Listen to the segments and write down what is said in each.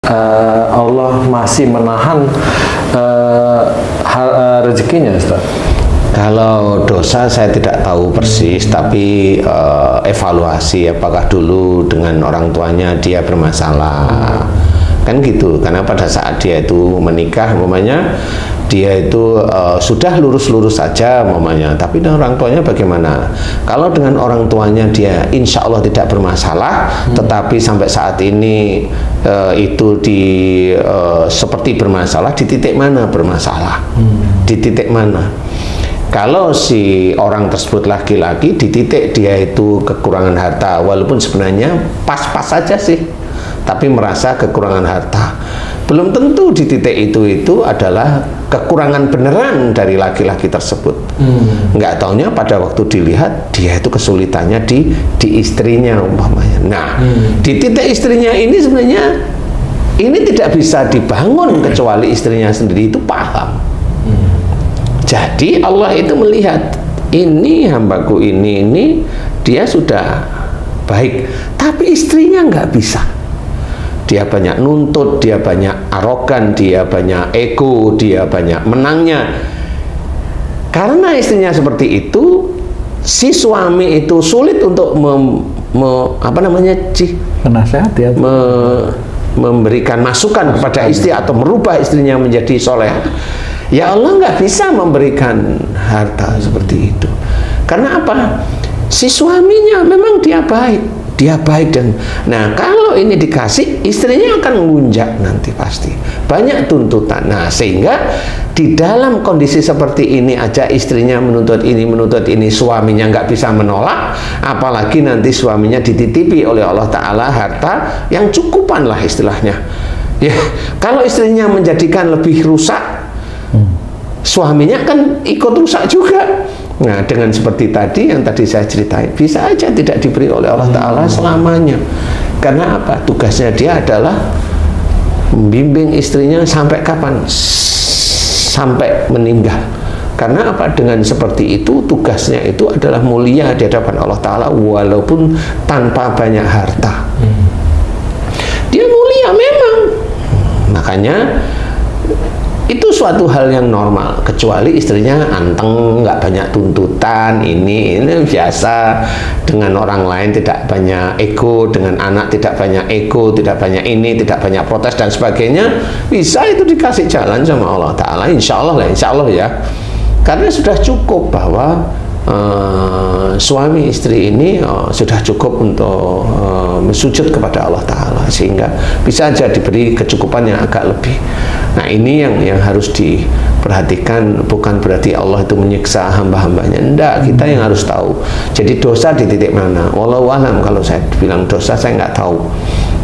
Allah masih menahan rezekinya, Ustaz? Kalau dosa saya tidak tahu persis, tapi evaluasi apakah dulu dengan orang tuanya dia bermasalah, kan gitu. Karena pada saat dia itu menikah, umpamanya dia itu sudah lurus-lurus saja, umpamanya, tapi dengan orang tuanya bagaimana? Kalau dengan orang tuanya dia insya Allah tidak bermasalah, tetapi sampai saat ini itu seperti bermasalah, di titik mana bermasalah? Di titik mana? Kalau si orang tersebut laki-laki, di titik dia itu kekurangan harta, walaupun sebenarnya pas-pas saja sih, tapi merasa kekurangan harta. Belum tentu di titik itu adalah kekurangan beneran dari laki-laki tersebut. Nggak taunya pada waktu dilihat, dia itu kesulitannya di istrinya umpamanya. Nah, di titik istrinya ini sebenarnya ini tidak bisa dibangun kecuali istrinya sendiri itu paham. Jadi Allah itu melihat ini hambaku ini dia sudah baik, tapi istrinya nggak bisa. Dia banyak nuntut, dia banyak arogan, dia banyak ego, dia banyak menangnya. Karena istrinya seperti itu, si suami itu sulit untuk menasehati, memberikan masukan kepada istri atau merubah istrinya menjadi soleh. Ya Allah nggak bisa memberikan harta seperti itu. Karena apa? Si suaminya memang dia baik dan nah kalau ini dikasih, istrinya akan melunjak nanti pasti banyak tuntutan. Nah sehingga di dalam kondisi seperti ini aja istrinya menuntut ini, suaminya nggak bisa menolak, apalagi nanti suaminya dititipi oleh Allah Ta'ala harta yang cukupan lah istilahnya. Ya kalau istrinya menjadikan lebih rusak, suaminya kan ikut rusak juga. Nah dengan seperti tadi yang tadi saya ceritain, bisa aja tidak diberi oleh Allah Ta'ala selamanya. Karena apa? Tugasnya dia adalah membimbing istrinya sampai kapan? Sampai meninggal. Karena apa? Dengan seperti itu tugasnya itu adalah mulia di hadapan Allah Ta'ala walaupun tanpa banyak harta. Dia mulia memang. Makanya itu suatu hal yang normal, kecuali istrinya anteng, nggak banyak tuntutan, ini biasa, dengan orang lain tidak banyak ego, dengan anak tidak banyak ego, tidak banyak ini, tidak banyak protes dan sebagainya, bisa itu dikasih jalan sama Allah Ta'ala, insya Allah ya, karena sudah cukup bahwa suami istri ini sudah cukup untuk sujud kepada Allah Ta'ala, sehingga bisa aja diberi kecukupan yang agak lebih. Nah ini yang harus diperhatikan, bukan berarti Allah itu menyiksa hamba-hambanya, enggak, kita yang harus tahu. Jadi dosa di titik mana? Wallahu alam, kalau saya bilang dosa saya nggak tahu,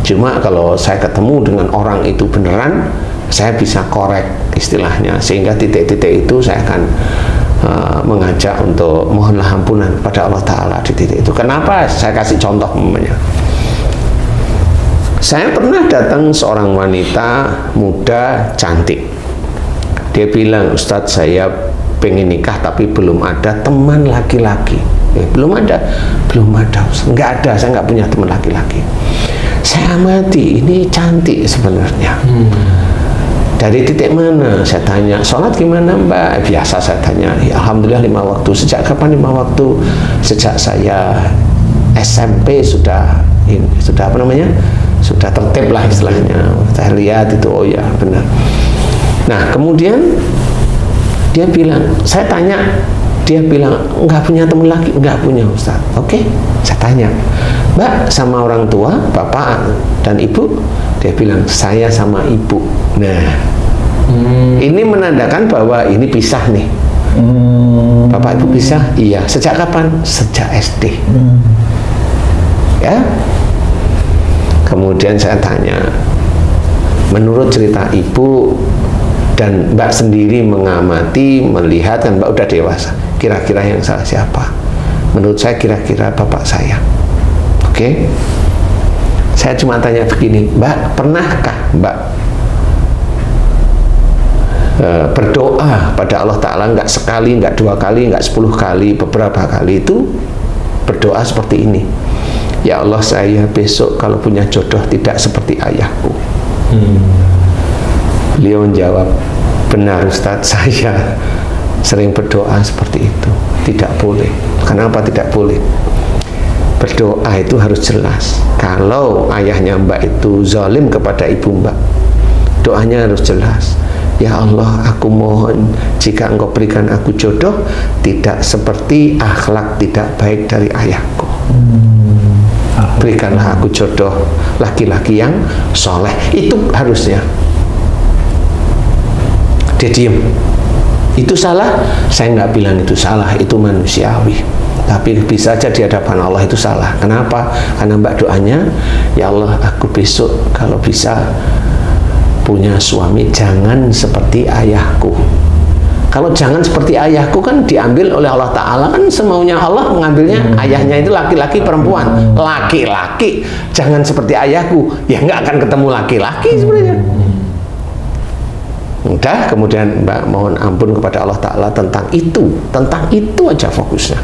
cuma kalau saya ketemu dengan orang itu beneran, saya bisa korek istilahnya, sehingga titik-titik itu saya akan mengajak untuk mohonlah ampunan kepada Allah Ta'ala di titik itu. Kenapa? Saya kasih contoh umpamanya. Saya pernah datang seorang wanita muda cantik. Dia bilang, Ustadz saya pengen nikah tapi belum ada teman laki-laki. Belum ada, nggak ada, saya nggak punya teman laki-laki. Saya amati, ini cantik sebenarnya. Dari titik mana? Saya tanya, sholat gimana Mbak? Biasa saya tanya, ya Alhamdulillah 5 waktu. Sejak kapan 5 waktu? Sejak saya SMP sudah apa namanya? Sudah tertib lah istilahnya. Saya lihat itu, oh ya benar. Nah kemudian dia bilang, saya tanya, dia bilang nggak punya teman lagi, nggak punya Ustaz. Oke, saya tanya, Mbak sama orang tua, bapak dan ibu? Dia bilang saya sama ibu. Nah ini menandakan bahwa ini pisah nih. Bapak ibu pisah? Iya. Sejak kapan? Sejak SD. Ya. Kemudian saya tanya, menurut cerita ibu dan Mbak sendiri mengamati, melihat kan Mbak udah dewasa, kira-kira yang salah siapa? Menurut saya kira-kira bapak saya. Oke. Saya cuma tanya begini, Mbak pernahkah Mbak berdoa pada Allah Ta'ala, nggak sekali, nggak 2 kali, nggak 10 kali, beberapa kali itu berdoa seperti ini, ya Allah saya besok kalau punya jodoh tidak seperti ayahku, Beliau menjawab, benar Ustadz, saya sering berdoa seperti itu. Tidak boleh. Kenapa tidak boleh? Berdoa itu harus jelas. Kalau ayahnya Mbak itu zalim kepada ibu Mbak, doanya harus jelas. Ya Allah, aku mohon jika Engkau berikan aku jodoh tidak seperti akhlak tidak baik dari ayahku. Berikanlah aku jodoh laki-laki yang soleh. Itu harusnya. Dia diem. Itu salah? Saya nggak bilang itu salah, itu manusiawi. Tapi bisa aja di hadapan Allah itu salah. Kenapa? Karena Mbak doanya, ya Allah, aku besok kalau bisa punya suami jangan seperti ayahku. Kalau jangan seperti ayahku kan diambil oleh Allah Ta'ala, kan semaunya Allah mengambilnya ayahnya itu laki-laki perempuan. Laki-laki jangan seperti ayahku, ya nggak akan ketemu laki-laki sebenarnya. Udah, kemudian Mbak mohon ampun kepada Allah Ta'ala tentang itu aja fokusnya.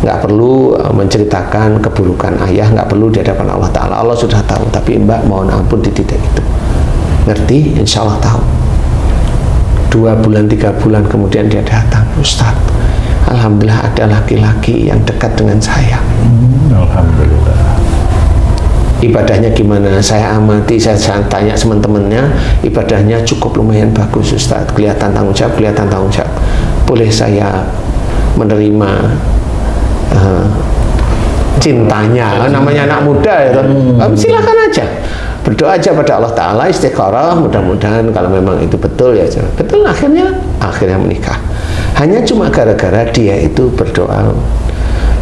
Nggak perlu menceritakan keburukan ayah, nggak perlu di hadapan Allah Ta'ala, Allah sudah tahu. Tapi Mbak mohon ampun di titik itu. Ngerti? Insya Allah tahu. 2 bulan 3 bulan kemudian dia datang, Ustaz, alhamdulillah ada laki-laki yang dekat dengan saya. Alhamdulillah. Ibadahnya gimana? Saya amati, saya tanya teman-temannya, ibadahnya cukup lumayan bagus Ustaz, kelihatan tanggung jawab. Boleh saya menerima cintanya? Namanya anak muda ya, silakan aja. Berdoa aja pada Allah Ta'ala, istiqarah, mudah-mudahan kalau memang itu betul ya betul, akhirnya menikah. Hanya cuma gara-gara dia itu berdoa,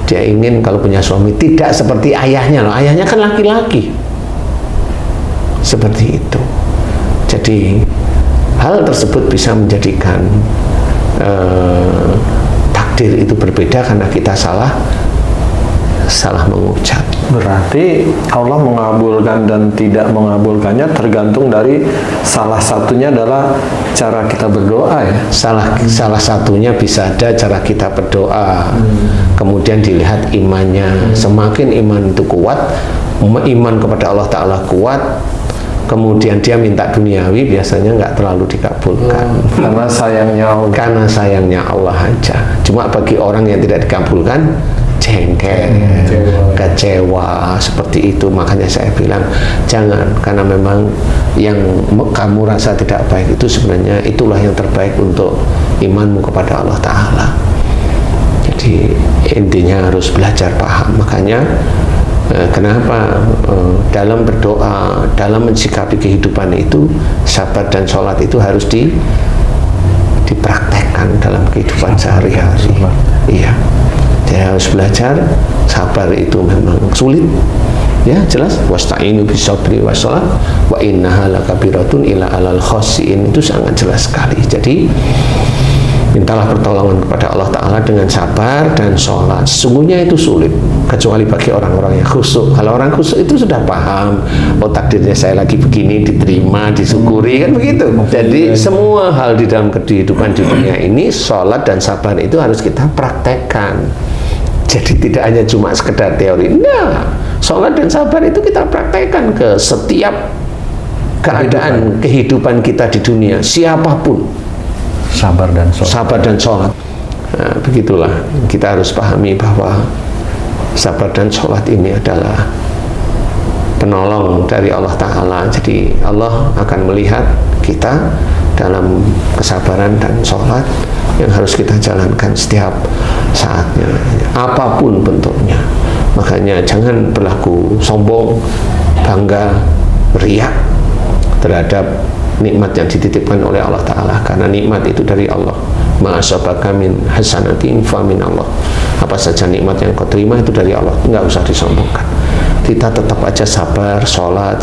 dia ingin kalau punya suami tidak seperti ayahnya loh. Ayahnya kan laki-laki. Seperti itu. Jadi hal tersebut bisa menjadikan takdir itu berbeda karena kita salah mengucap. Berarti Allah mengabulkan dan tidak mengabulkannya tergantung dari salah satunya adalah cara kita berdoa ya. Salah satunya bisa ada cara kita berdoa. Kemudian dilihat imannya. Semakin iman itu kuat, iman kepada Allah Ta'ala kuat, kemudian dia minta duniawi, biasanya nggak terlalu dikabulkan. Karena sayangnya Allah aja. Cuma bagi orang yang tidak dikabulkan, jengkel, kecewa seperti itu. Makanya saya bilang jangan, karena memang yang kamu rasa tidak baik itu sebenarnya itulah yang terbaik untuk imanmu kepada Allah Ta'ala. Jadi intinya harus belajar paham. Makanya kenapa dalam berdoa, dalam mensikapi kehidupan itu, sabar dan sholat itu harus dipraktekkan dalam kehidupan sehari-hari. Iya. Saya harus belajar, sabar itu memang sulit. Ya, jelas. Wasta'inu bisabri wassalah wa innaha lakabiratun illa alal khasiin, itu sangat jelas sekali. Jadi mintalah pertolongan kepada Allah Ta'ala dengan sabar dan sholat. Sesungguhnya itu sulit, kecuali bagi orang-orang yang khusyuk. Kalau orang khusyuk itu sudah paham, oh takdirnya saya lagi begini, diterima, disyukuri, kan begitu. Jadi semua hal di dalam kehidupan di dunia ini, sholat dan sabar itu harus kita praktekkan. Jadi tidak hanya cuma sekedar teori. Nah, sholat dan sabar itu kita praktekkan ke setiap keadaan kehidupan kita di dunia, siapapun. Sabar dan sholat. Nah, begitulah kita harus pahami bahwa sabar dan sholat ini adalah penolong dari Allah Ta'ala. Jadi Allah akan melihat kita dalam kesabaran dan sholat yang harus kita jalankan setiap saatnya, apapun bentuknya. Makanya jangan berlaku sombong, bangga, riak terhadap nikmat yang dititipkan oleh Allah Ta'ala, karena nikmat itu dari Allah. Ma'asabaka min hasanatin fa min Allah. Apa saja nikmat yang kau terima itu dari Allah, nggak usah disombongkan. Kita tetap aja sabar, sholat,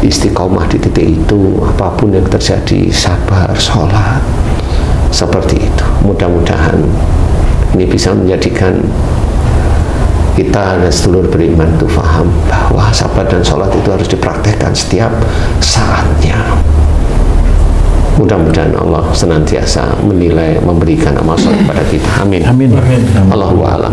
istiqomah di titik itu. Apapun yang terjadi, sabar, sholat, seperti itu. Mudah-mudahan ini bisa menjadikan kita dan sedulur beriman itu faham bahwa sabar dan sholat itu harus dipraktekkan setiap saatnya. Mudah-mudahan Allah senantiasa menilai, memberikan amal soleh kepada kita. Amin. Amin. Allahu a'lam.